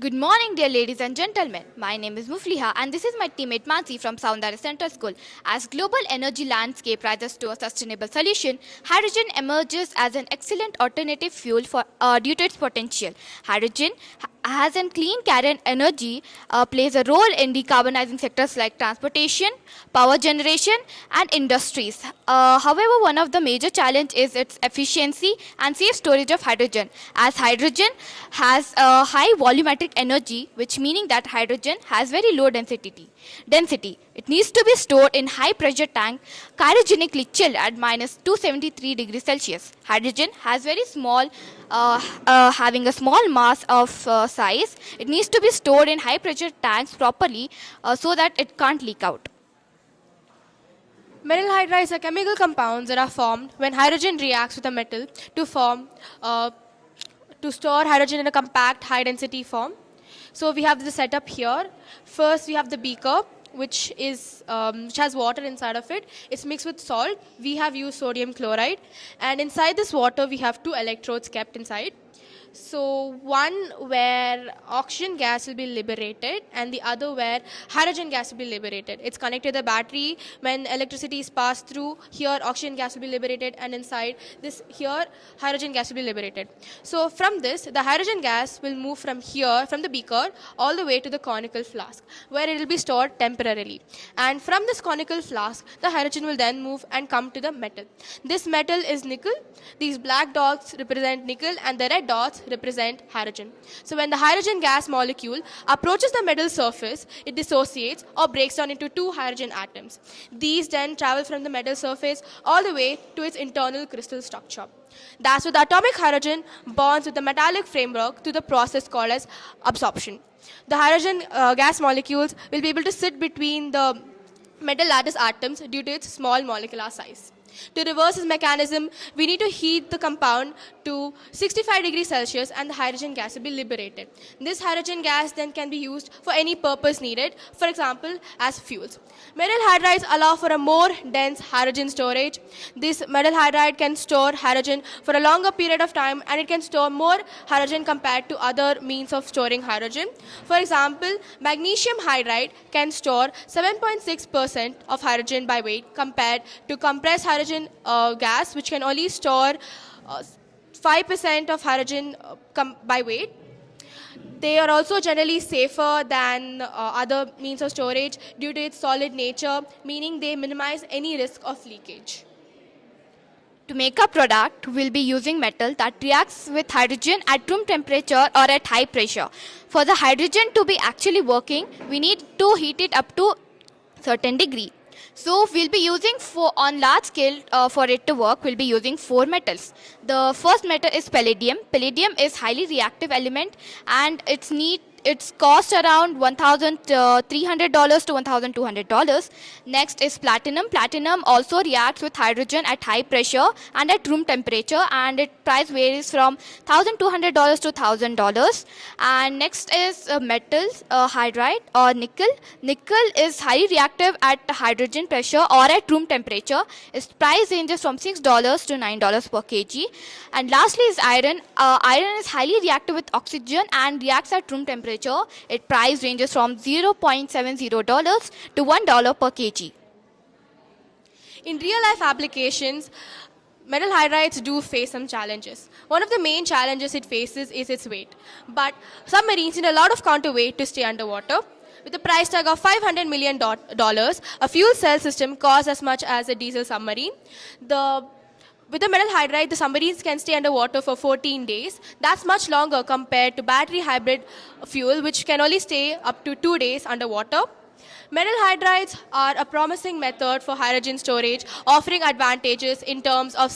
Good morning, dear ladies and gentlemen. My name is Mufliha, and this is my teammate Mansi from Soundara Central School. As global energy landscape rises to a sustainable solution, hydrogen emerges as an excellent alternative fuel due to its potential. Hydrogen has a clean carrier energy plays a role in decarbonizing sectors like transportation, power generation, and industries. However, one of the major challenges is its efficiency and safe storage of hydrogen, as hydrogen has a high volumetric energy, which meaning that hydrogen has very low density. It needs to be stored in high pressure tank, cryogenically chilled at minus 273 degrees Celsius. Hydrogen has very small, having a small mass of size. It needs to be stored in high pressure tanks properly so that it can't leak out. Metal hydrides are chemical compounds that are formed when hydrogen reacts with a metal to store hydrogen in a compact high density form. So we have the setup here. First we have the beaker, which has water inside of it. It's mixed with salt. We have used sodium chloride, and inside this water we have two electrodes kept inside. So one where oxygen gas will be liberated and the other where hydrogen gas will be liberated. It's connected to the battery. When electricity is passed through, here oxygen gas will be liberated, and inside this here hydrogen gas will be liberated. So from this, the hydrogen gas will move from here, from the beaker, all the way to the conical flask, where it will be stored temporarily. And from this conical flask, the hydrogen will then move and come to the metal. This metal is nickel. These black dots represent nickel and the red dots represent hydrogen. So when the hydrogen gas molecule approaches the metal surface, it dissociates or breaks down into two hydrogen atoms. These then travel from the metal surface all the way to its internal crystal structure. That's where the atomic hydrogen bonds with the metallic framework through the process called as absorption. The hydrogen gas molecules will be able to sit between the metal lattice atoms due to its small molecular size. To reverse this mechanism, we need to heat the compound to 65 degrees Celsius and the hydrogen gas will be liberated. This hydrogen gas then can be used for any purpose needed, for example, as fuels. Metal hydrides allow for a more dense hydrogen storage. This metal hydride can store hydrogen for a longer period of time, and it can store more hydrogen compared to other means of storing hydrogen. For example, magnesium hydride can store 7.6% of hydrogen by weight compared to compressed hydrogen gas, which can only store 5% of hydrogen by weight. They are also generally safer than other means of storage due to its solid nature, meaning they minimize any risk of leakage. To make a product, we'll be using metal that reacts with hydrogen at room temperature or at high pressure. For the hydrogen to be actually working, we need to heat it up to certain degree. So we'll be using on large scale for it to work, we'll be using 4 metals. The first metal is palladium. Palladium is highly reactive element, and it's cost around $1,300 to $1,200. Next is platinum. Platinum also reacts with hydrogen at high pressure and at room temperature, and its price varies from $1,200 to $1,000. And next is metals, hydride or nickel. Nickel is highly reactive at hydrogen pressure or at room temperature. Its price ranges from $6 to $9 per kg. And lastly is iron. Iron is highly reactive with oxygen and reacts at room temperature. Its price ranges from $0.70 to $1 per kg. In real-life applications, metal hydrides do face some challenges. One of the main challenges it faces is its weight. But submarines need a lot of counterweight to stay underwater. With a price tag of $500 million, a fuel cell system costs as much as a diesel submarine. With the metal hydride, the submarines can stay underwater for 14 days. That's much longer compared to battery hybrid fuel, which can only stay up to 2 days underwater. Metal hydrides are a promising method for hydrogen storage, offering advantages in terms of